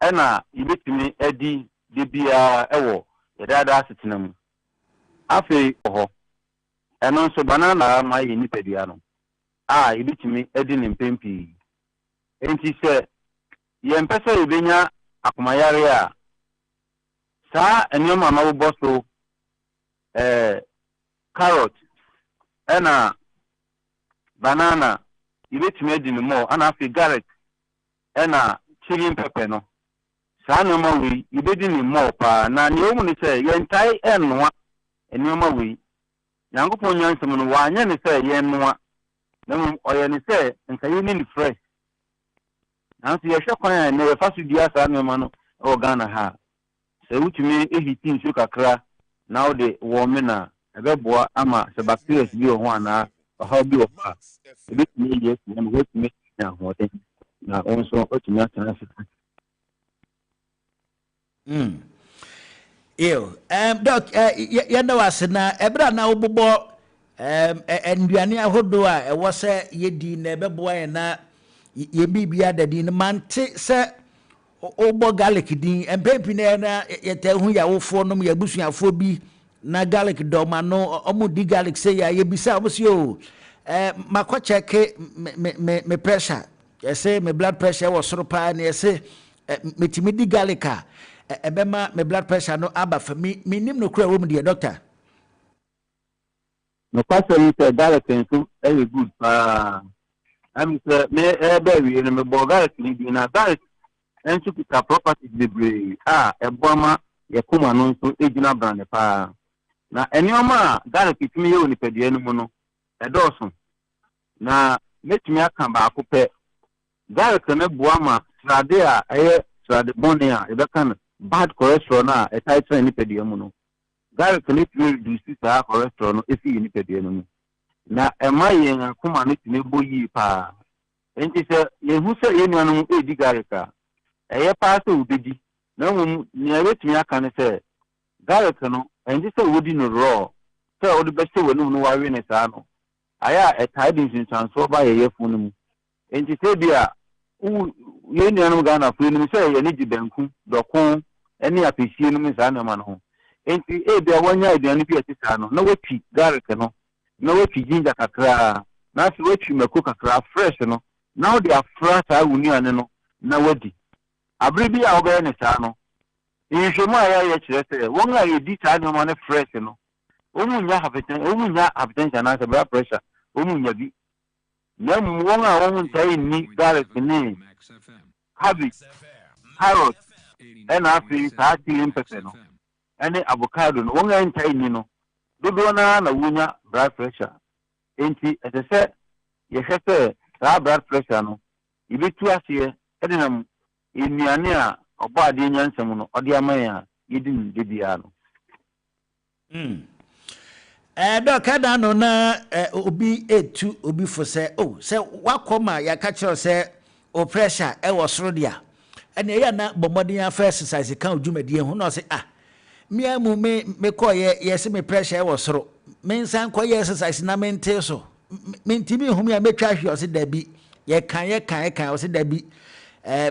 ena ibetimi edi de bia ewo yedada asetena mu afi ho eno nso banana ma ye nipadua no ibetimi edi ne mpempi enti se ye mpese yebenya akomayare a saa enyoma ma wo boso carrot ena banana ibetimi edi ne mo ana afi garlic ena chili pepper no saa no ma we ibedi ne mo pa na ne omu ne se ye ntai enwa enoma we Yankopon nyansem no wa anya ne se ye enwa na oye ne se nka ye ni fresh nanso ye hwe kwan na ye faso dia saa no ma no o Ghana ha se wutumi ehiti nsu kakra na o de wo me na ebeboa ama se bacteria bi ho ana ho bi o pa ebetumi ye se na wetumi na ho de na onso otumi atana se Doc, yenda wasena ebra na obobo enduane ahodo a ewo se yedi na ebeboa ye na ye bibia dadi no mante se obo garlic din empepi na yetahu ya wofo no ya busuafo bi na garlic do ma no omo di garlic se ya ye bisa obosi o makwa check me pressure yese me blood pressure was soro pa na yese metimi di garlic a ebema me blood pressure no aba fa minim no kura wo mu de doctor no kwase ni se garlic nso e good pa am se me ebe wi no me bo garlic ni di na garlic enso kita properties bebre eboma ye kuma no nso ejina brand pa na enioma garlic itimi ye oni pedua no mu no edoso na metimi aka ba akopɛ garlic na boa ma trade a eye trade bone a ebeka no bad cholesterol na etight ni pedua mu no garlic ni tumi reduce sa cholesterol no efi ni pedua no mu na ema ye akoma no timi boyi pa enti se ye hu se ye nuanu edi garlic a eye pa se ubedi na mu ni ebetumi aka ne se garlic no enti se wodi no raw se wodi be se wonu no wawe ne sa no aya etight transfer ba ye funu mu enti se bia ye nuanu Ghana fu ni se ye ni jibanku dokon eni apesie no mi sa na ma no enti bia wanya aduane bi atisa no na wati garlic no na wati ginger kakra na se wati mako kakra fresh no na odi afra sa wuni ane no na wadi abri bi a obe ne sa no nhwemu aya ye kire se won a ye di sa no ma ne fresh no omunya hypertension na se blood pressure omunya bi na mu won a won ntai ni garlic ni cabbage carrot and afi sa chili pepper no ene avocado no won ntai ni no dodo na wunya blood pressure enti etese ye hwese sa blood pressure no ibetu ase edinam enuane a oba ade nyansem no ode aman a yedin de bia no Doc kada no na obi etu obi fo se se wakoma ya ka kire se o pressure e wo soro dia ene ya na bomodin afa exercise kan odwumadie hu no se mia mu me koye yes me pressure e wo soro me nsan koye exercise na mente so mentimi hu me metwa hwe o se dabi ye kan o se dabi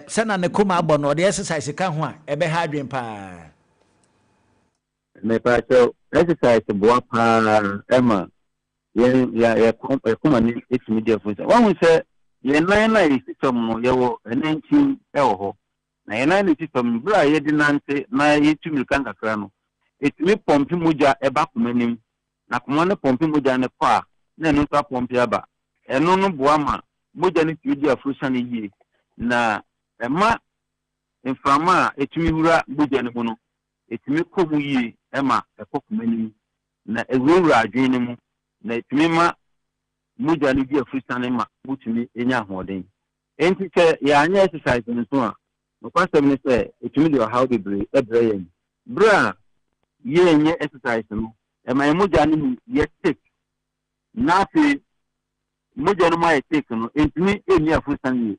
se na ne koma abo no de exercise kan ho a ebe ha adwen pa me pa so exercise boa pa ema ye kuma ni etimi de fun se won se ye nan na system no ye wo enantin e wo ho na ye nan system bra ye di nante na ye tumi kan kakra no etimi pompi moja e ba kumanim na kuma ne pompi moja ne kwa na no pa pompi aba eno no boa ma moja ne tidi afrusa ne yie na ema inflama etimi hura moja ne mu no etimi komu yie ema ekokumanim na ewura adwen ne mu na etimi ma moja ne bi afrusa ne ma butumi enya hoden enti ke ya anya exercise nso a no kwasem ne se etimi de how de ebre yen bra ye nye exercise no ema moja ne ye take na fi moja no ma ye take no etimi enya afrusa ne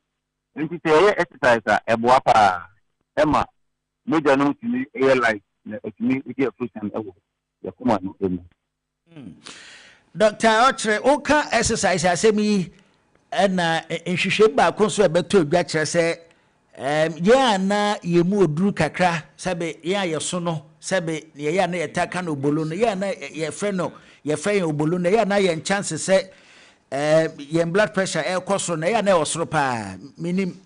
enti te ye exercise a eboa pa ema moja no timi ye life na etimi ye afrusa ne ewo ya kuma no emu Dr. Ochre oka exercise asemi na nhwehwe ba ko so ebeto odwa kire se ya na yemu oduru kakra sabe ya yeso no sabe ya na yetaka no obolo no ya na ye fe no ye fe obolo no ya na ye chance se ye blood pressure e koso na ya na osoro pa minim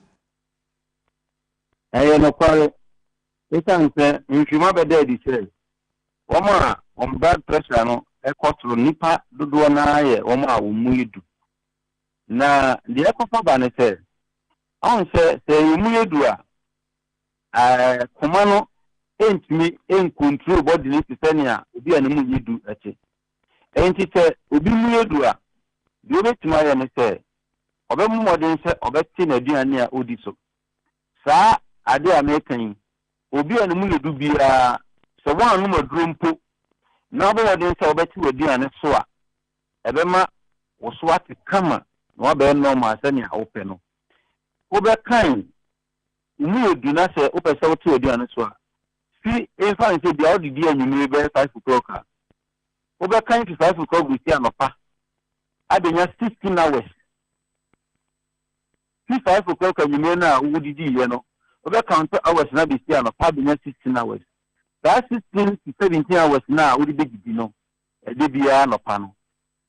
no kware esan se nhwima beda di se woma on blood pressure no e koso nipa dodo na ye woma awomu yedu na de ekofa ba ne se on se yemu yedu a komano entimi en control body ni senia obi anemu yedu ache enti se obi mu yedu a de obetima ye ne se obemu modern se obeti na aduane a odi so saa ade American obi anemu yedu bia se wan no maduro mpo na obo modern se obeti aduane so a ebema wo so ate kama na obe normal senia ope no obe kan mu yedu na se ope se wote aduane so a si infant say dia odidi anyume be 5 o'clock obe kan to 5 o'clock we see anopa adenya 16 hours si 5 o'clock anyume na odidi ye no obe count hours na be see anopa adenya 16 hours that 16 to 17 hours na odidi gidi no e de bia anopa no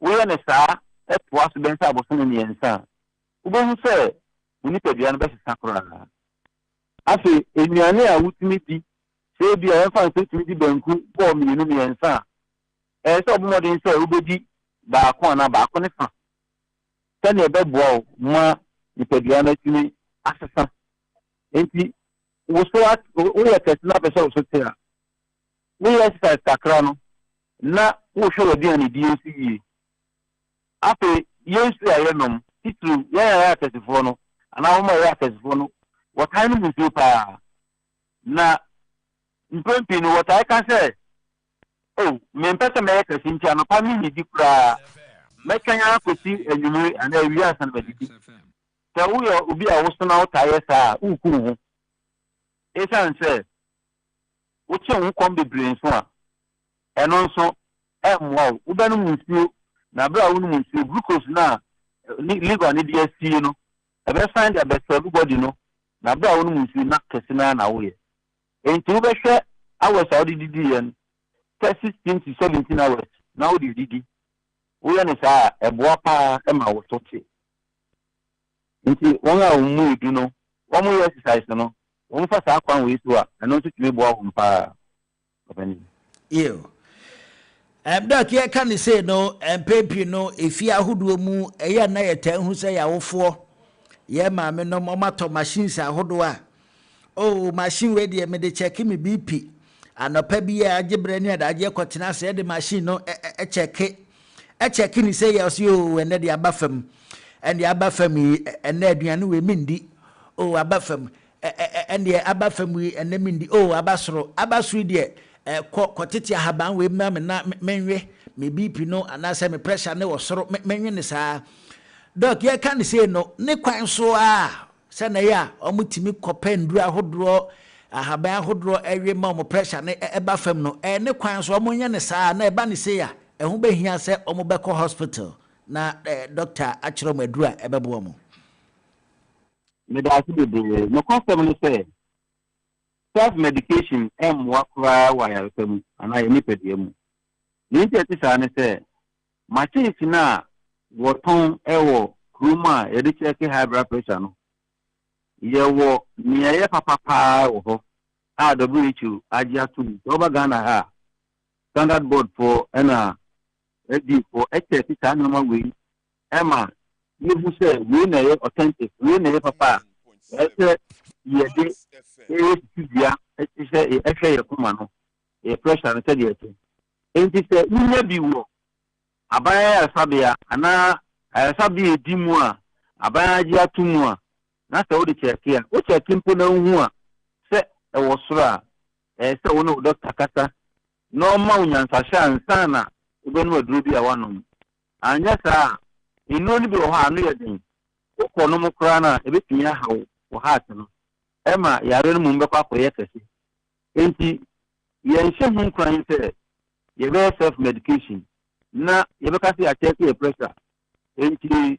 we na saa e to aso ben sa aboso ne yensa obe hu se uni pe bia no be sakora afi enuane a wutimi di se bia e fa se timi di banku bo mienu miensa so obumodin se ubedi ba ko na ba ko ne fa tani e bebo ma ipadua na timi asesa enti wo so at wo ya kesina pe so tia wo ya exercise takra no na wo hwe wodi ani di ensi yi ape yensu ayenom titru ya tesifo no ana wo ma ya tesifo no what time is you pa na mpempi no what I can say oh me mpesa me yaka sincha no pa mi ni di kura me kanya kosi enyume ana wi asan ba di ta wo yo obi a wo so na wo taye sa uku hu esan say wo che wo kom bebre nso a eno nso emwa wo be no munsuo na bra wo no munsuo glucose na liver ni DSC no e be find the best everybody no na bra wo no munsuo na kesina na wo ye enti wo be hwe hours audi didi yen 16 to 17 hours na wo didi wo ye ne sa eboa pa e ma wo sote enti won a wo mu edu no wo mu exercise no wo fa sa kwan we so a eno so tumi boa wo mpa opani yo doc ye kan say no pepi no efi ahodo mu eya na yeta hu say yawofo ye ma me no momato machines ahodo a oh machine we de me de check me BP anopa bi ya agebre ni adaje kwotena say de machine no check ni say yes yo ene de abafam ene abafam ene aduane we mindi oh abafam ene abafam we ene mindi oh abasoro de kwotete ahaban we ma me na menwe me BP no anase me pressure ne wosoro menwe ne saa doc ye kan say no ne kwan so a se na ya omutimi kopendura hodro ahaban hodro ewe ma mo pressure ne eba fam no ne kwan so omonye ne saa na eba ne say ya ehu behia se omobeko hospital na doctor achiro madura ebebo mo me da si de no concept no say self medication wakwa wa ya fam ana ye ni pedie mu ni nti sa ne say machine na woton ewo kruma ye de check high blood pressure no ye wo ni ye papa wo ho a WHO agia tu oba Ghana ha standard board for na edi for check ta normal way ema ni bu say we na ye authentic we na ye papa ye de studia say ye kuma no e pressure no say ye tu enti say ni bi wo abaya sabia ana sabia di mu a abaya agia tu mu a na se wo de check ya wo check mpo na hu a se e wo soro a se wo no doctor kasa no ma unyansa sha nsa na ube no aduru bi a wanom anya sa inu ni bi wo ha no ye den wo ko no mo kra na e betumi ahawo wo heart no ema yare no mu mbekwa akoye kase enti ye nche hu kran se ye be self medication na ye be kasi a check your pressure enti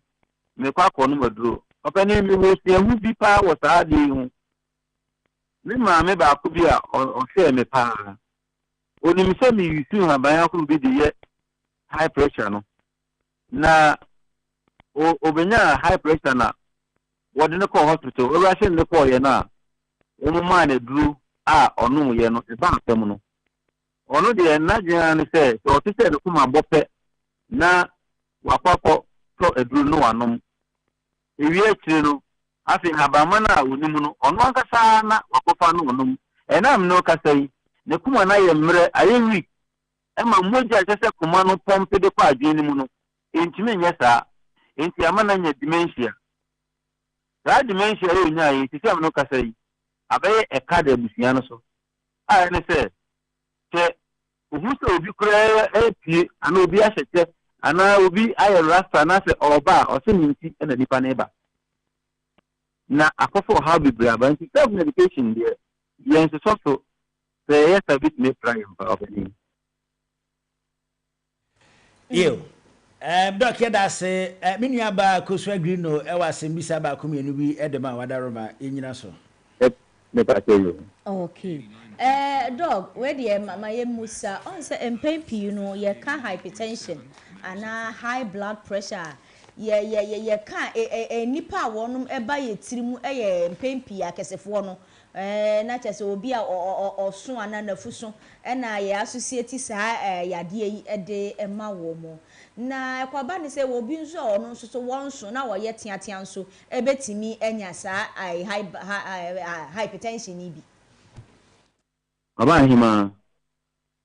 me kwa ko no maduro opani mi wo se hu bi pa wo sa di hu me maame ba ko bi a o hwe me pa onim se me yusu haban akon bi de high pressure no na obenya high pressure na wode ne ko hospital o ra hye ne ko ye na o ma na duru a onu ye no e ba atam no onu de na gyan ne se o ti se ne kuma bope na wakoko to eduru no wanom ewi akire no afi habama na onim no onu ankasa na wakofa no onum enam no kasa yi ne kuma na ye mre aye wi e ma moja sese kuma no pompe de kwa adwene mu no entime nya saa enti amana nya dementia that dementia e nya yi ti am no kasa yi abaye e ka da busia no so a ne se che ohuso obi kura e pie ana obi ahyete ana obi aye rasta na se oba o se nti na nipa na eba na akofo how be braba nti self medication there yen so say yes a bit me try of any yo doc yada se menua ba koso agree no e wa se mbisa ba komienu bi edema wadaroma enyina so me pa tell you okay dog where the mama ye musa on say empempi no ye ka hypertension ana high blood pressure ye ka nipa wonum eba ye tirimu ye empempi akesefo no na chese obi a oso ana nafuso na ye associate saa yade yi de ema wo mo na kwaba ne se obi nso ono nso so wonso na wo ye teatea nso ebetimi enya saa hypertension ni bi aba hima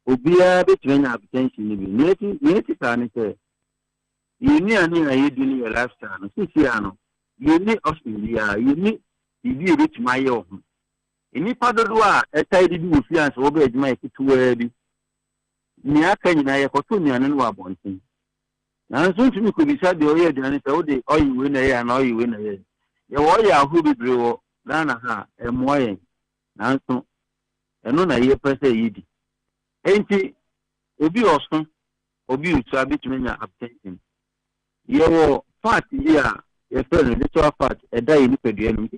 obi a betimi enya hypertension ni bi neti ka ne se yini ani aye di ni lifestyle no sisi ano yini Australia yini ibi ebetimi aye ohun ini padodo a etaidi bi ofianse wo be adwuma ekituwa bi ni aka nyina ye koto nyane no abonten na nso ntumi ko bi sa de oye aduane se wo de oyi we na ye na oyi we na ye ye wo ya hu bebre wo na ha emo ye na nso eno na ye pese yidi enti obi oso obi utu abitumi nya hypertension ye wo fat ye a ye fe no little fat eda yi ni pedua no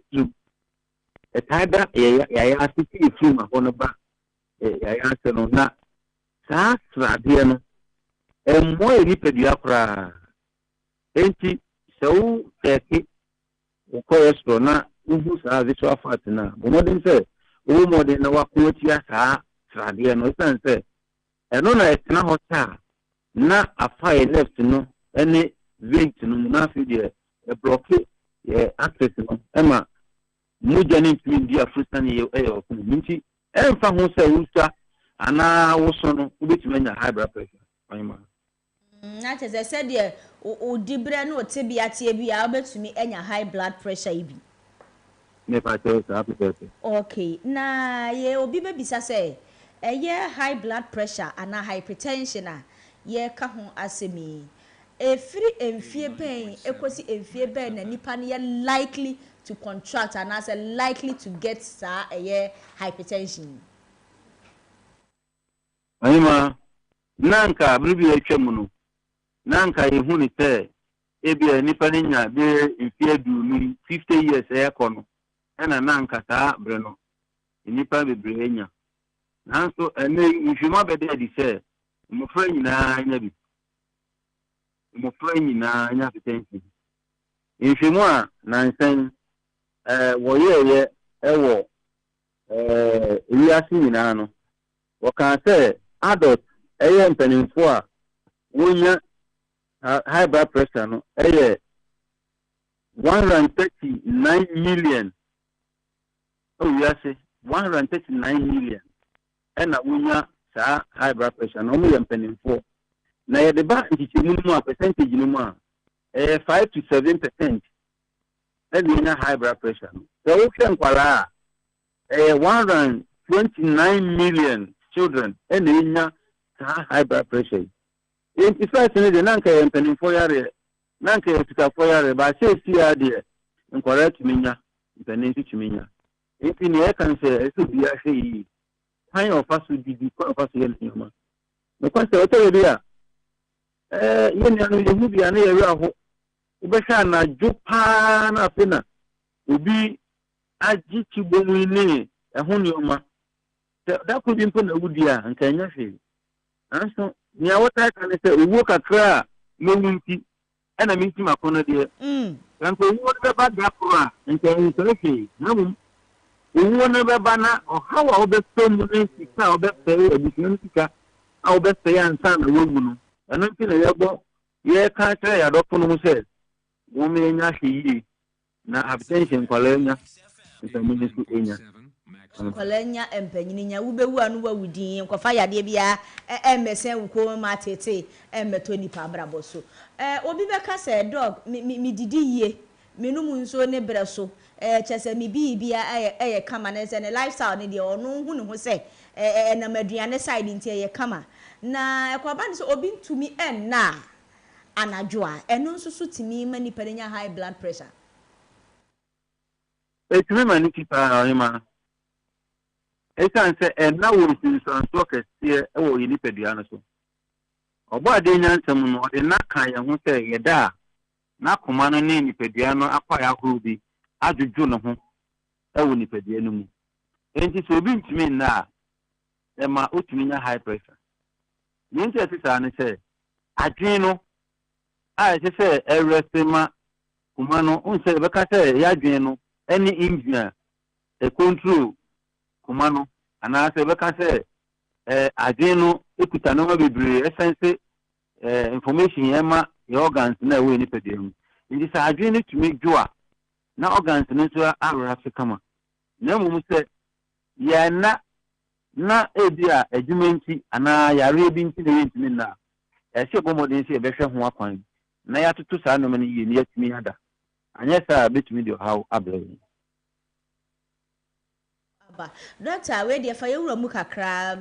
etada ya asiti film ahono ba ya aseno na saa srade no emmo eri pedua kra enti so teki o cholesterol na ubu saa visual fat na bomodin se o modin na wakoti saa srade no sense eno na etna hota na afa left no ene vein no na fi de e block e access no ema mujani ntindi afrika ni eyo ko nti emfa ho se wusa ana woso no ubetime nya high blood pressure ayima na teze se de o dibre na o tebia tie bia obetumi enya high blood pressure ibi me pa tell sa appreciate okay na ye obi bebisa se eye high blood pressure ana hypertension a ye ka ho asemi efiri enfie ben ekosi enfie ben na nipa ne ye likely to contract and as likely to get hypertension. ayima nanka bribi etwem no nanka yehu ni se ebia nipa ne nya be enfie du ni 50 years ekono ena nanka ta bre no nipa bebre nya nanso ene nhwima bede di se mo fra nyina nya bi mo fra nyina nya hypertension nhwimu a nansen wo ye ewo wiase nyina no wo kan say adult mpanimfo a wonya high blood pressure no 139 million wiase 139 million ena wonya sa high blood pressure no mo mpanimfo na ye de ba ntichemu mu a percentage ni mu a 5 to 7% and high blood pressure. The ocean kwala 129 million children and in high blood pressure. In fact, in the Nanka and Penny Foyare, Nanka Foyare, but say, see, dear, and correct Minya, the name to Minya. If in the air can say, it would be actually kind of us would be quite of human. The question I tell you, dear, you will be an area. Ubesha na jupa na pena ubi aji chibomini ɛho nneɛma da ko bi mpo na wudi a nka nya hwe anso nia wota ka ne sɛ owuo kakra a mewu nti ɛna minti makono deɛ nka owuo no bɛba da koro a nka nsɔre hwe na mum owuo no bɛba na ɔhaw a wobɛsɔ mu ne sika a wobɛsɛe abusua no sika a wobɛsɛe ansa na wawu no ɛno nti na yɛbɔ yɛka kyerɛ yɛadɔfo no ho sɛ wɔn anya hwe yie na hypertension kwala nya mpanyini so enya kwala nya mpanyini nya wubewu anu wawudin nkɔfa yadeɛ bia ɛmmɛsɛn wuko ma tete ɛmmɛtɔ nipa abrabɔ so obi bɛka sɛ dog mi didi yie menum nso ne brɛ so kyɛsɛ mi bia ɛyɛ kama ne sɛ ne lifestyle ne deɛ ɔno hu ne ho sɛ na maduane side nti ɛyɛ kama na ɛkɔba ne sɛ obi ntumi ɛnna anadwo a ɛno nso so timi ma nipa nya high blood pressure etumi ma ni kipa ɔyema esan sɛ ɛna wɔ nsinsanso kɛseɛ ɛwɔ yɛ nipadua no so ɔbɔ ade nyansɛm no ɔde na ka yɛ ho sɛ yɛda a na koma no ne nipadua no akɔ yɛ ahorow bi adwodwo ne ho ɛwɔ nipadua no mu enti sɛ obi ntumi nna a ɛma otumi nya high pressure ne nti ɛte saa ne sɛ adwene no a ɛte sɛ ɛrɛse ma koma no onsɛ bɛka sɛ yɛ adwene no any engine a control koma no anaasɛ bɛka sɛ adwene no ekuta nneɛma bebree ɛsɛnse information yɛma yɛ organs na ɛwɔ nipadua mu nti sɛ adwene no tumi dwo a na organs no nso awora se kama na mmom sɛ yɛna na ebi a adwuma nti anaa yare bi nti na yɛntumi na ɛhyɛ bɔmmɔden sɛ yɛbɛhwɛ ho akwan na yɛatoto saa nneɛma no yie na yɛatumi ada anyɛ saa betumi de ɔhaw abrɛ yi doctor we dey fa yewura mu kakra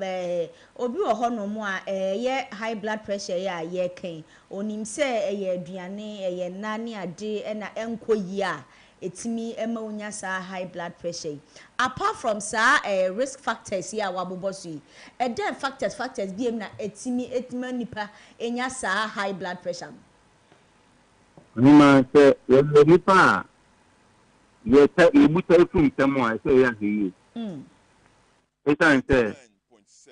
obi wɔ hɔ no mu a ɛyɛ high blood pressure yɛ a yɛ kan onim sɛ ɛyɛ aduane ɛyɛ nane ade ɛna ɛnkɔ yi a etimi ɛma onya saa high blood pressure apart from saa risk factors yi a wabobɔ so yi ɛdɛn factors bi em na etimi nipa enya saa high blood pressure nima sɛ yɛ nipa a yɛta ebuta efu ntɛm a sɛ yɛ ahɛyie esan sɛ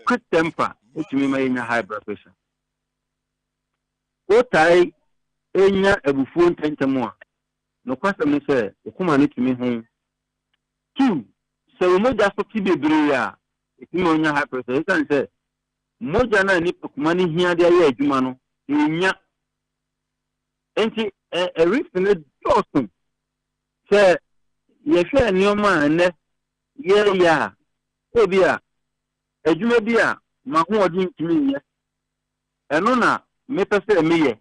quick temper etumi ma yɛnya high blood pressure otai enya abufuo ntɛntɛm a no kwasɛm ne sɛ okuma ne tumi ho 2 sɛ mogya so ti bebree a etumi onya high pressure esan sɛ mogya na nipa kuma ne hia de ayɛ adwuma no enya enti risk ne dɔɔso sɛ yɛhwɛ nneɛma a nnɛ yɛyɛ a ebi a adwuma bi a mahoɔden ntumi nyɛ ɛno na mepɛ sɛ meyɛ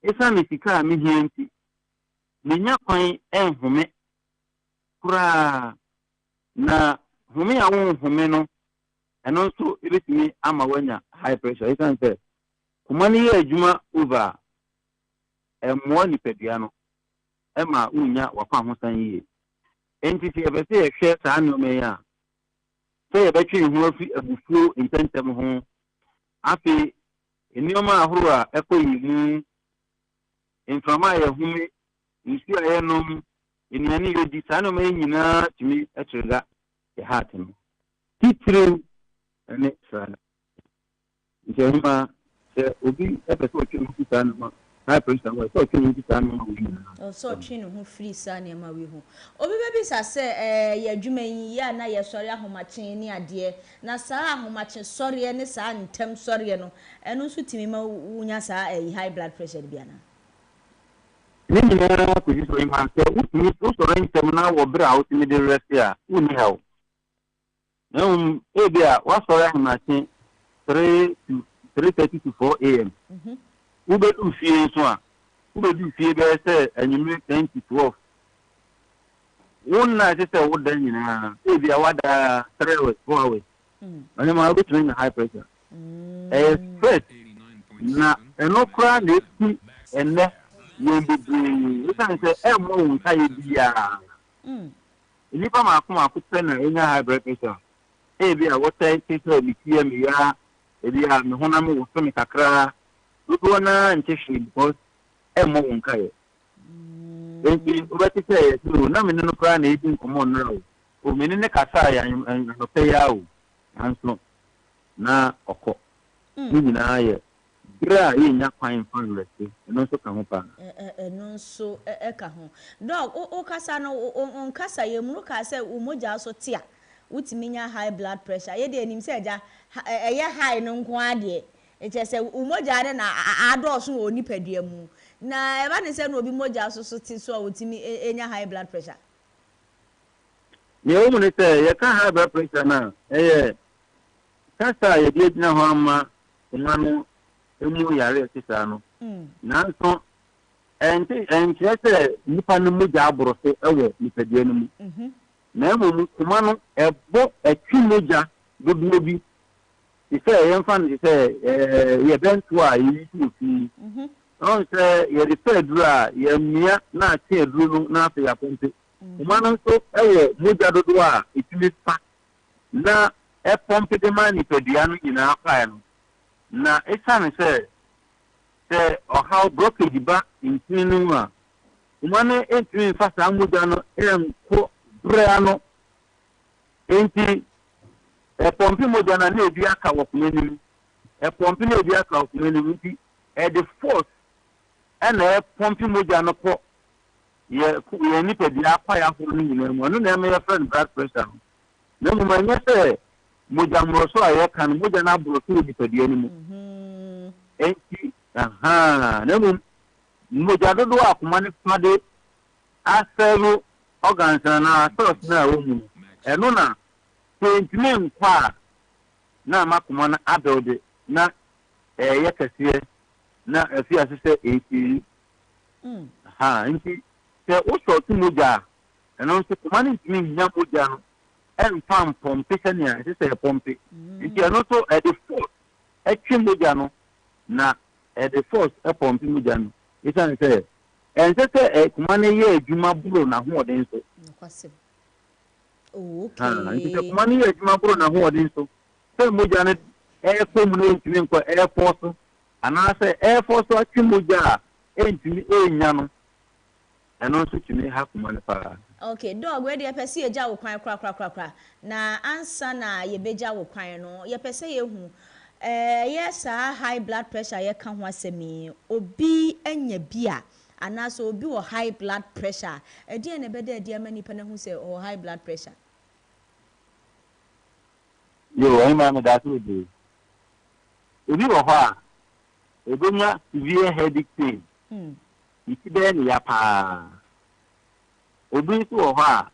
ɛsiane sika a mehia nti menya kwan ɛnhome koraa na home a wonhome no ɛno nso ebɛtumi ama wanya high pressure ɛsiane sɛ koma no yɛ adwuma over ɛmmoa nipadua no ɛma wonya wafa ho san yie enti sɛ yɛbɛ sɛ yɛhwɛ saa nneɛma yi a sɛ yɛbɛtwe ho afi abufuo ntɛntɛm ho afei nneɛma ahorow a ɛkɔ yi mu mframa a yɛhome nsu a yɛnom nnuane yɛdi saa nneɛma yi nyinaa tumi ɛkyerɛga yɛ heart no titiriw ɛne saa nti ɛhoma sɛ obi ɛpɛ sɛ ɔtwe ho fi saa nneɛma high pressure wa so twen nti saa nneɛma wi na so twen ho free saa nneɛma wi ho obi bɛbi sa sɛ yɛ adwuma yi ya na yɛ sɔre ahomakyen ne adeɛ na saa ahomakyen sɔre ne saa ntɛm sɔre no ɛno nso timi ma wunya saa high blood pressure bi ana ne nyinaa kɔsi so ima sɛ wotumi sɔre ntɛm na wɔ berɛ a wotumi de rest a wonni haw na ebi a wasɔre ahomakyen 3:30 to 4 a.m. Ubedu fie so a ubedu fie bɛ sɛ anyimire 10 to 12 wonna sɛ sɛ woda nyinaa ebi a wada 3 hours 4 hours ɔne ma wobɛtumi nya high pressure ɛyɛ stress na ɛno koraa na esi ɛnɛ yɛn bebree ɛsiane sɛ ɛmmɔ wo nsa yɛ biara nnipa maako pɛ na ɛnya high blood pressure ebi a wɔtɛ te sɛ metie meyaa ebi a me honam wo so me kakra dodoɔ na nkyɛ hwee because ɛmmɔ wo nkaeɛ enti wobɛte sɛ yɛsɛ na mene no koraa na ɛdi nkɔmmɔ nnora wo omeni ne kasa ya no pe ya o anso na okọ ni nyina ye bra ye nya kwan fan resi no so ka ho pa no so ka ho dog o kasa no on kasa ye mu ka say umoja so tia wutimi nya high blood pressure ye de anim say ja eye high no nko ade e che say umoja de na ado so oni padua mu na e ba ne say no obi moja so ti so wutimi enya high blood pressure ye o mu ne say ye ka high blood pressure na kasa ye de gina ho ama no emu yare sisa no nanso enti say nipa no moja aboro so ewo nipadua no mu na emu kuma no ebo atwi moja dodo bi say ye mfa no say ye bentu a yi tu fi on say ye refer duru a ye mia na ate duru no na afa ya ponte kuma no so ewo moja dodo a itimi fa na pompe de mani padua no nyina afa no na esane say how blockage ba intinu a kuma no entimi fa sa moja no ko brano enti pompe moja na ebi aka wokumenim pompe na ebi aka wokumenim nti the force na pompe moja no ko ye ni pe dia kwa ya ho ni nyina mu no na me ya friend blood pressure no mu manya se moja mroso aye kan moja na broso ni pe dia ni mu enti na mu moja dodo akoma ne fade asero organs na source na wo mu eno na tentime nkwa na makoma na abuild na ye kase na afi asese eti nti se o so tu moja eno se kuma ni ntimi nya moja no en fam pompe senia se pompe nti eno so the force etwi moja no na the force pompe moja no isan se se kuma na ye adwuma buro na ho odin so kwase okay nti kuma na ye adwuma buro na ho odin so se moja ne ko mu no ntimi nko force ana se force atwi moja ntimi enya no eno so timi ha kuma ne pa okay dog we dey pese ye ja wo kwan kra na ansa na ye beja wo kwan no ye pese ye hu yes high blood pressure ye ka ho asemi obi anya bia ana so obi wo high blood pressure e na bede de amani pa na hu se o high blood pressure yo ai ma me da so de obi wo ha egonya severe headache pain iti be ni ya pa obi so wo ha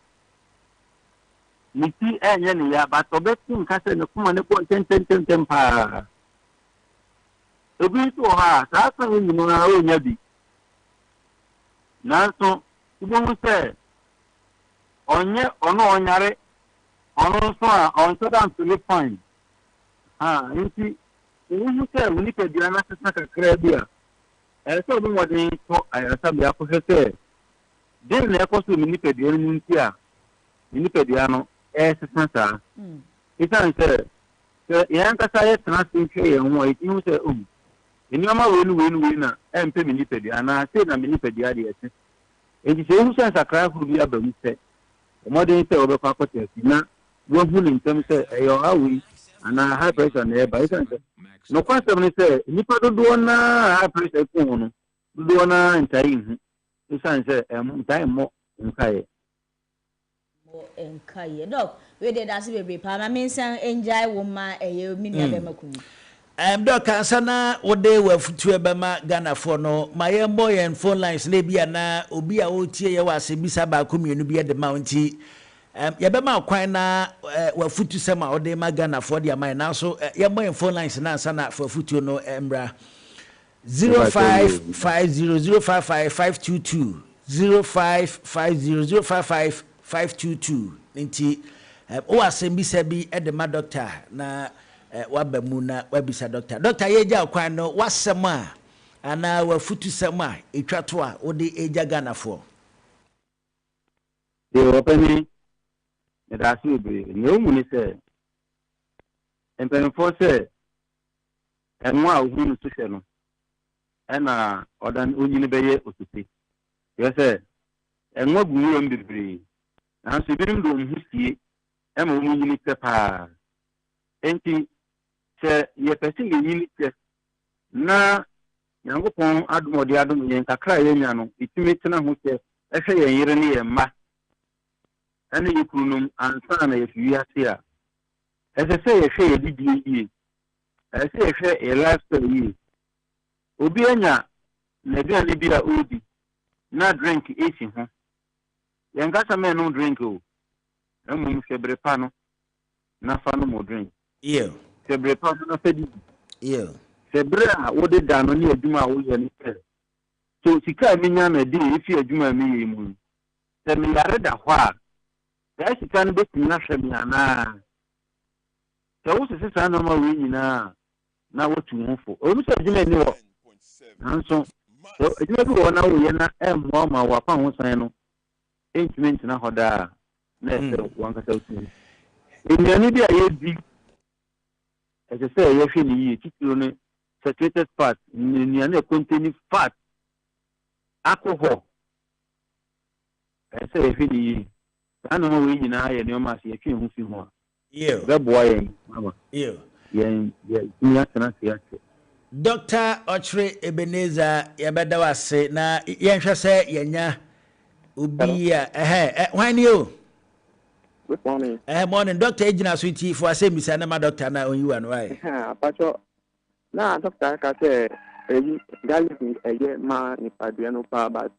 niti enye ni ya ba to be tin ka se ne kuma ne ko ten pa obi so ha sa sa ni mo na o nya bi nanso ibo se onye ono onyare ono so a on so dan to fine nti wo se woni pe dia na sesa kakra bia so bi modin to ayasa bia ko se den na ko so mi pe dia ni nti a ni pe dia no sesa sa isan se yan ka sa ye transfer ye ho iti hu se eni ama wenu na empe mi ni pe dia na se na mi ni pe dia de ese enti se hu se sakra hu bia ba mi se modin se obe kwa kote na wo hu ni ntem se eyo awi ana high pressure na e ba isan se no kwasem ni se nipa dodo na high pressure ko no dodo na ntai hu isan se ntai mo nkai mo enkai dog we dey that be pa ma mensan enjoy woman eye mi na be makunu dog kansana wode wafutu ebema Ghana for no my boy and phone lines na bia na obi a otie ye wase bisa ba komienu bia de mounti yebema kwan na wafutu sema wode ma Ghana for dia man na so ye boy phone lines na sana for futu no embra 0550055522 0550055522 nti o wase bisa bi e de ma doctor na wabamu na wabisa doctor yeja kwan no wasem a ana wafutu sem a etwato a ode eja Ghana for de openi da si obi ni o mu ni se empen for se enwa ohu no so no ena odan onyini beye osuti ye se enwa guwo mbibiri na so birim do mhusie e ma mu yini pa enti se ye pese le yini te na Yankopɔn adomɔde adom yɛn kakra yɛnya no itumi tena ho sɛ ɛhwɛ yɛn yere ne yɛn mma ɛne yɛ kunum ansa na yɛfi ase a ɛsɛ sɛ yɛhwɛ yɛ didie yie ɛsɛ sɛ yɛhwɛ yɛ lifestyle yie obi anya na aduane bi a ɔdi na drink esi ho yɛn kasa mɛ no drink o mmom hwɛbere pa no na fa no mo drink hwɛbere pa no na fa didi Sebra wo de dano ni adwuma wo ye ni se so sika mi nya na di efi adwuma mi ye mu se mi yare da hɔ a da sika no betumi na hwɛ mi ana se wo se sa no ma we nyina na wo tu ho fo o mi se adwuma ni wo nanso so adwuma bi wo na wo ye na emmo ma wo afa ho san no entiment na hoda na se wo anka se tu enyani bi a ye di ese se ye hwɛ ni yi titiro ne saturated fat, ni containing fat, alcohol. I say if you, I know we in I know my see who see more. That boy, mama. Yeah, Dr. Ochre Ebenezer, Yabadawa say, na Yansha say, Yanya, Ubia, why you? Good morning. Morning, Dr. Ejina Sweetie, for I say, Miss Anama Doctor, now on you and why. Na doctor ka say garlic eye ma ni padua no pa but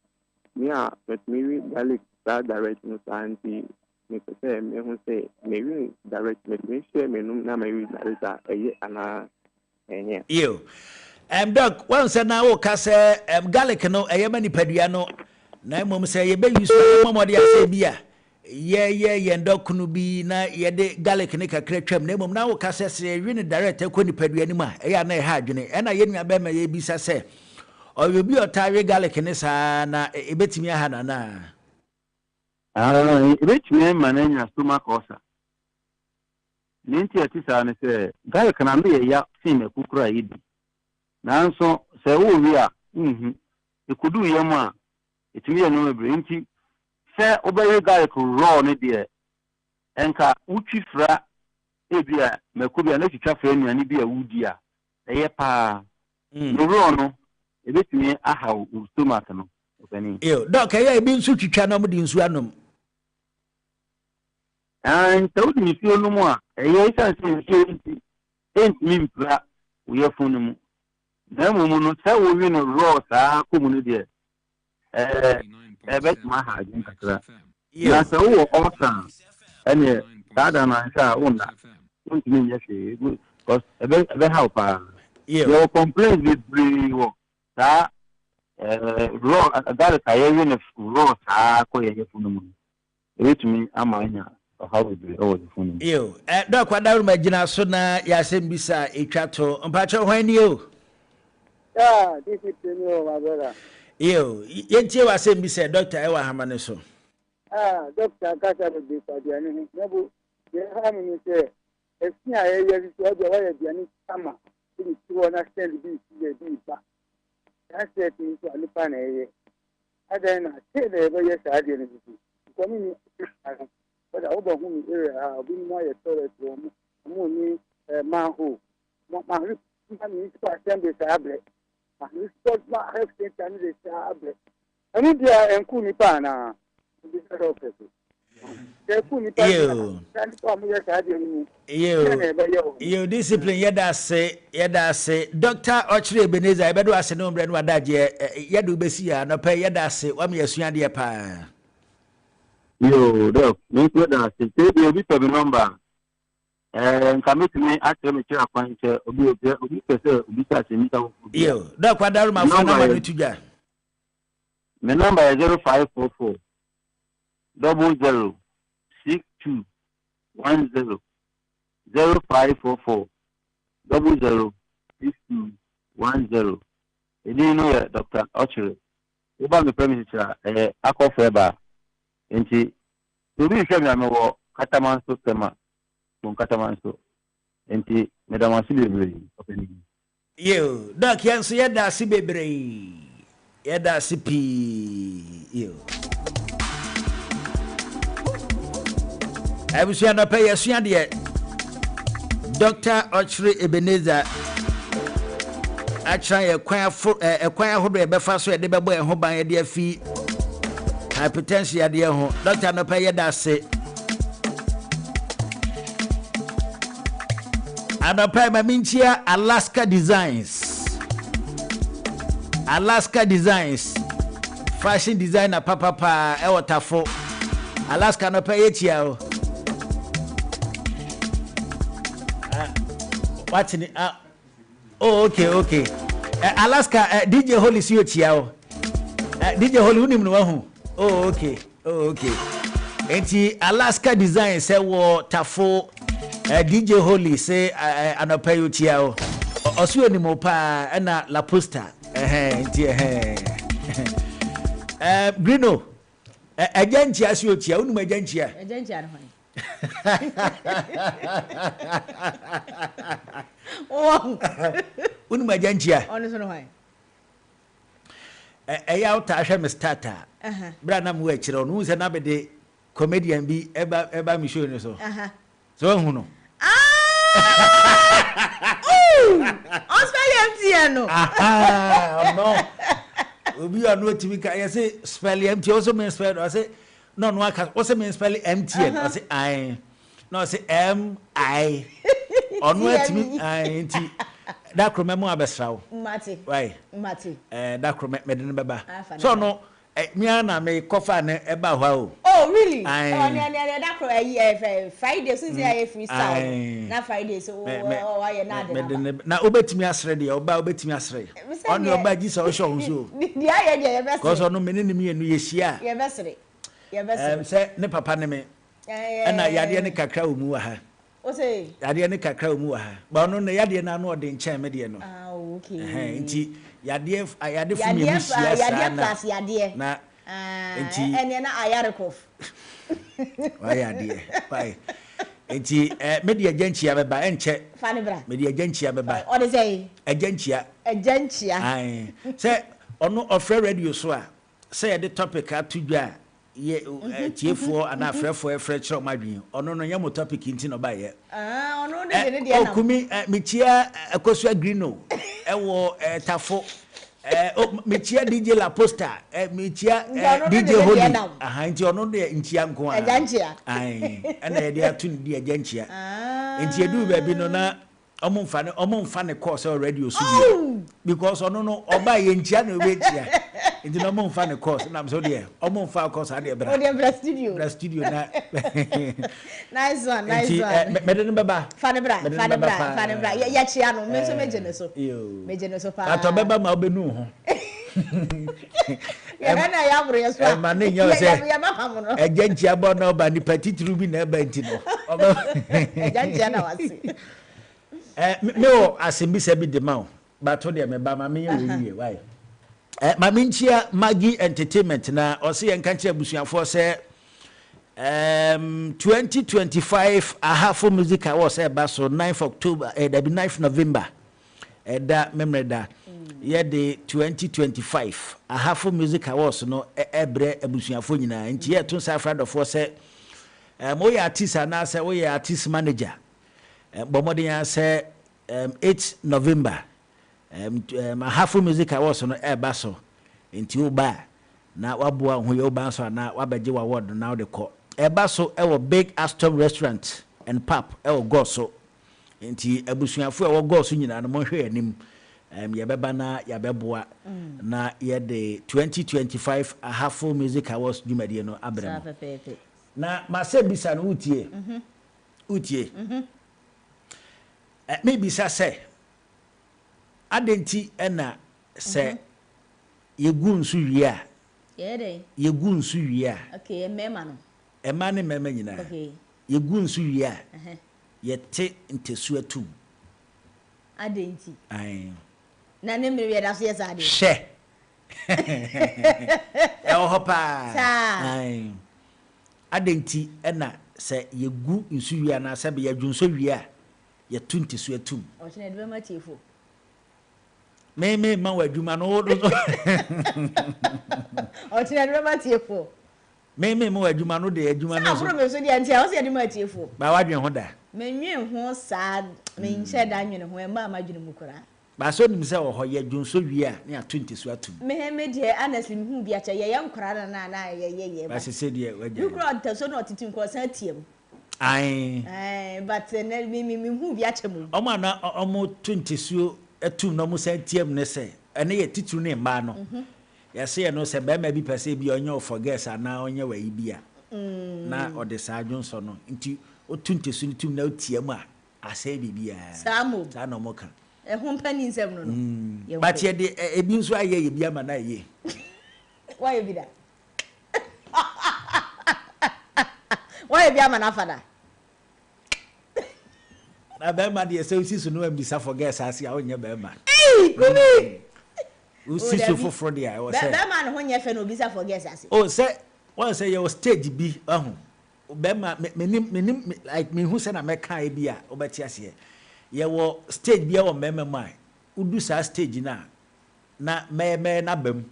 me a but me garlic that direct no santi me say me hu say me direct me share me no na me direct eye ana enye you doc once na wo ka say garlic no eye ma ni padua no na mom say ye be use mom de ase bia ye ndokunu bi na ye de garlic ne kakra twam na mom na wo ka se wi ne direct ko ni padua ni ma e ya na e ha adwene e na ye nua be ma ye bisa se o ye bi otawe garlic ne sa na e betimi aha na na e betimi ma na nya stomach ulcer ninti atisa ne se garlic na me ye ya sin ekukura yidi nanso se wo wi a e kudu ye mu a etimi ye no mebre nti se obere garlic raw ne de enka uchi fra ebia makobia na titwa fra nuane bia wudi a eye pa no raw no ebetumi aha u stomach no obani doc eye bi nsu twitwa no mudi nsu anom tawdi ni fi no mu a eye isan se nti entimi mpra uye funu mu na mu no se wo wi no raw saa komu no de bet ma ha jin kakra ya so wo osa ene dada na sha una untini yeshe because ebe help your complaint with the wo ta raw dada kaye ni raw sa ko ye funu mu etumi amanya how we do all the funu doc kwadaru magina so na ya sembisa etwato mpacho hwan ni this is my brother. Yentie wa say say doctor e wa hamane so doctor kasa be padiane ni nebu ye ha mi say esi aye ye so ojo wa ye biani sama ni ti wona stand bi ye bi ba that set ni so ani pa na ye adan na say de be ye sa de ni ko mi ni but obo hu mi area obi mo ye toilet mo ni manhole ma mi pa stand be sa able and sport ma have taken the able and dia enku ni pa na bi sa office enku ni pa na ko mo ya sa de ni you discipline yeda say Dr. Ochre Ebenezer e bedo ase no mbre no adaje yeda ubesi ya no pe yeda ase wa me yasua de pa doc me ko da se te bi obi to be number commit me actually me kira kwan che obi pese obi ta se nita wo doc kwadaru ma phone number no tuja my number is 0544 006210 0544 006210 edi no ya Dr. Ochre oba me premise cha akofeba enti obi hwe me amewo katamanso tema Katamanso enti medama sibebre openi doc yanso yeda sibebre yeda sipi Abusua no pay yesua de Dr. Ochre Ebenezer Achran ye kwan ahodo e befa so e de bebo e ho ban e de afi hypertension ya de ho Dr. no pay da se Anopa maminchia Alaska Designs fashion designer papa e wotafo Alaska no pay etia o what's in oh okay Alaska DJ Holly si etia o DJ Holly unim no hu oh okay enti Alaska Designs e wo tafo DJ Holly say anopa etia o osu onimo pa na La Posta enti Grino agentia si etia unim agentia no oh unu majantia ono so no hwan ya uta ahwe me starter bra na mu akire onu se na bede comedian bi eba mi show ni so so hu no on spell empty no no obi anu atimi ka ya say spell empty also mean spell I say no aka also mean spell MTN I say I no say MI onu atimi enti da kromemu abesrawo mate why mate da kromeme de beba so no me na me kofa ne eba ho o oh really oh ne da kro Friday since I freestyle na Friday so why na de na obetimi asre de oba obetimi asre on oba ji so show so di aye de ye best cause onu me ne me enu ye hia ye best say ne papa ne me na yade ne kakra omu wa ha o say yade ne kakra omu wa ha ba onu ne yade na no de nchen me de no okay nti yade fu me hia yade plus yade na nti ene na ayarekof why yade why nti me de agentia beba enche fane bra me de agentia beba o de say agentia ai say onu ofre radio so a say the topic atudwa ye tiefo ana frefo frechro madwin ono no yamo topic nti no ba ye ono de ne de na okumi michia akosua grino ewo tafo michia DJ La Posta michia DJ Holy nti ono de ntia nko a ajanchia ana ye de atun de ajanchia nti edu ba bi no na omumfa ne course radio studio because ono no oba ye ntia na obechia nti no omumfa ne course na so de omumfa course ade bra studio na nice one mede ne baba fane bra ya chia no me so meje ne so pa ato baba ma obenu ho ya na ya bro ya so ma ne nyo se ya ma pam no agentia bo na oba ni patitru bi na eba nti no agentia na wasi me o asimbisa bi de ma o ba to de me ba ma me ye why maminchia Maggie Entertainment na ose yen kanche abusuafo se 2025 ahafo music awards eba so 9th October that be 9th November da memreda ye de 2025 ahafo music awards no ebre abusuafo nyina nti ye to safrado fo se mo ya artist na se wo ya artist manager bomodin ya se 8 November ahafo music awards no eba so nti oba na waboa ho ye oba so na wabeje wa award na de ko eba so e wo Big Aston Restaurant and Pub e wo go so nti abusuafo e wo go so nyina no mo hwe anim ye beba na ya beboa na ye de 2025 ahafo music awards jumadi no abrem na mase bisa no utie maybe say adenti ena se yegu nsu wiea yegu nsu wiea okay emema no ema ne mema nyina okay yegu nsu wiea yete ntesu atum adenti ai na ne mmiri da so yesa ade she e o hopa ai adenti ena se yegu nsu wiea na se be yadwu nsu wiea yetu ntesu atum o chine de ma tiefo me ma wadwuma no wodo o tina de ma tiefo me mo adwuma no de adwuma no so me so de antia wo se de ma tiefo ba wadwen ho da menwen ho sa menhye da nwen ho e ma madwene mu kora ba so nim se wo ho ye dwonso wi a na 20 so atum me de honestly me hu bi acha ye nkora na ye ba se de wagya you kora ta so no titim ko san tiem but me hu bi acha mu omo na omo 20 so atum no mo san tiem ne se ene ye titu ne mba no ya se no se be ma bi pese bi onye forget ana onye wa ibia na ode sa dwonso no nti o 20 so tum na otiem a ase bibia samo sa no mo kan ho mpani nsem no but ye de ebi nso aye ye bia ma na ye why you be that why you be ama na fada na be ma de se usi so no am bisa forget ase a onye be ma kumi usi so foforo de a wo se be ma no ho nye fe no bisa forget ase oh say one say your stage bi be ma me like me hu se na me kan e bi a obeti ase ye wo stage bi e wo meme mai udu sa stage na meme na bam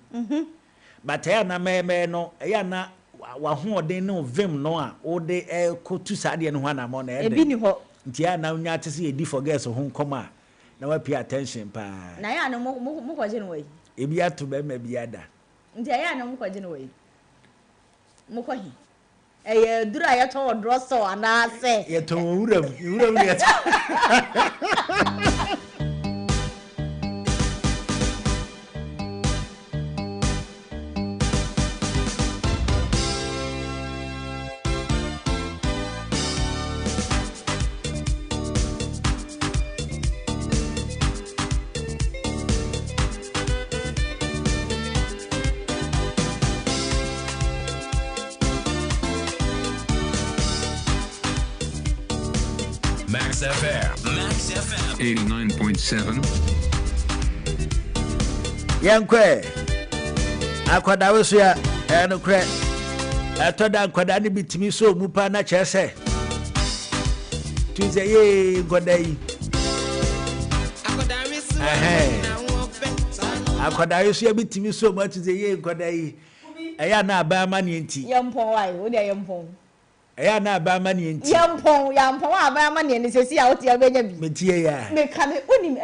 but ya na meme no ya na wa ho odin no vim no a wo de ko tu sa de no ho na mo na e bi ni ho nti ya na nya tese e di forget so ho nkoma na wa pay attention pa na ya no mo ko je no we e bi ato be ma bi ada nti ya no mo ko je no we mo ko hi eye dura ya to odro so ana se ye to wuram ye to Max FM 89.7. Yankwe akwada weso ya eno kre atoda akwada ni bitimi so mu pa na chese tuze ye goda yi akwada weso ya bitimi so mu tuze ye goda yi eya na aba ma ne enti yempon wai wo de yempon eya na aba ma ne enti yempon aba ma ne ni sesi a wotia benya bi metie ya me ka me onim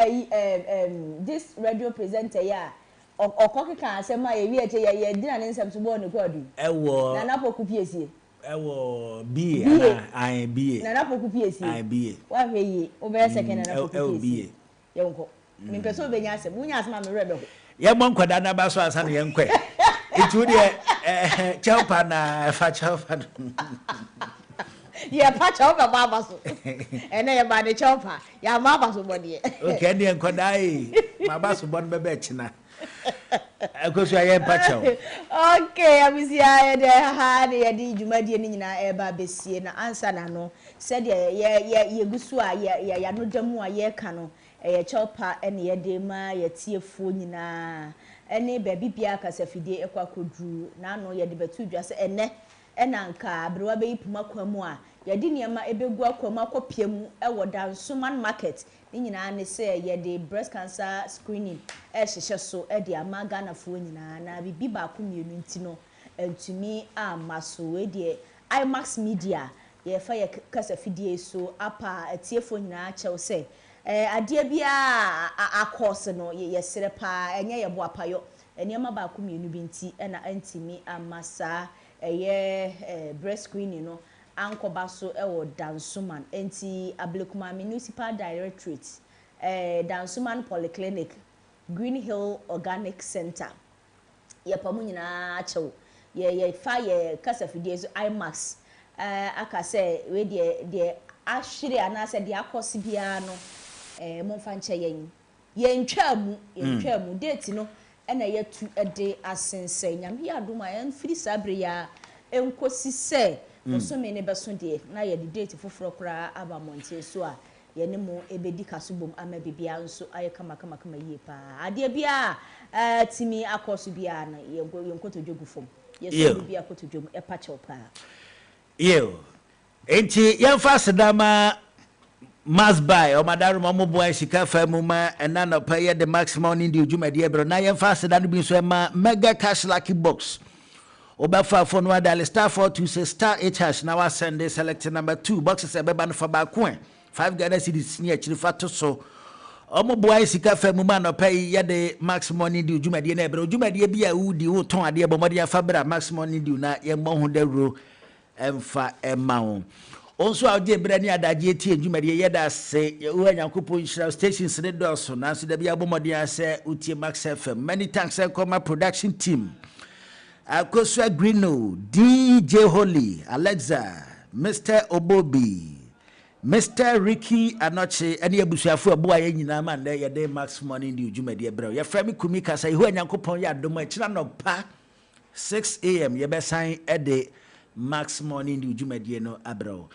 this radio presenter ya okoke kan asema ye wi eche ye dina ne nsem so bo ne kwadu ewo na na poku piesie ewo bi ana ai bi na na poku piesie ai bi wa hwe yi o be second na poku piesie ye nko me peso be nya asem munya asema me rebe ho ye mon kwada na ba so asa na ye nkwe itu de chelpa na fa chelpa ye pa chelpa baba so ene ye ba de chelpa ya ma ba so bode okay ne nkwada yi ma ba so bon bebe china akoso aye pa chel okay amisia ye de ha de ye di dwumadi ni nyina e ba besie na ansa na no se de ye gusu a ye no damu a ye ka no ye chelpa ene ye de ma ye tiefo nyina ene baby bia kasafide ekwa kodru na no ye de betu dwa se ene enanka abrewa be yipuma kwamu a ye de niema ebegu akwamu akopiem ewo Dansoman market ni nyina ne se ye de breast cancer screening hyehyɛ so e de amaga na fo nyina na bibi ba ko mienu nti no entumi amaso we de IMAX media ye fa ye kasafide so apa atiefo nyina kyɛw se ade bia akose no ye sere pa enye ye bo apayo eniema ba ko mienu bi nti na antimi amasa breast screening no ankoba so ewo Dansoman enti Ablekuma Municipal Directorate Dansoman Polyclinic Green Hill Organic Center ye pamu nyina achew ye fa ye kasafidie so IMAX aka se we de ahwere anase de akose bia no momfa nche yentwamu date no ena yetu ede asense nyame adoma enfiri sabre ya enkosi se so me ne beso de na ye de date foforo kra aba monte so a ye ne mo ebedi kasobom ama bibia nso aye kama yie pa ade bia timi akoso bia na yenkoto dwogufom ye so bibia koto dwom e pa chew pa yo enti yemfa sedama must buy o madaru mo boy sika fa mu ma ena no pay the maximum in the juma de ebro na yemfa sedano bi so ma mega cash lucky box obefa phone wa dial star 426 star h# na wa send select number 2 boxes ebeba no fa ba ko 5 Ghana cedis ni akiri fa to so omo boy sika fa mu ma no pay ye de max money di djumade na ebere djumade bia wudi wo ton ade bomode afa bra max money di na ye mo ho dawro emfa emawo onso awje bra ni adaje tie djumade ye da se wo anyankopon hira stations ne doso na so da bia bomode ase utie max fm many thanks my production team Akosua Greeno, DJ Holy, Alexa, Mr. Obobi, Mr. Ricky Anoche, any abusuafu aboa ye nyina man there ye dey max money ndi djumade bro. Ye frame kumi kasa ihu anyankopon ya domo akira no pa 6 am ye be sign e de max money ndi djumade no abro.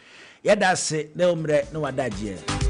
Ye da se na omre na wadaje.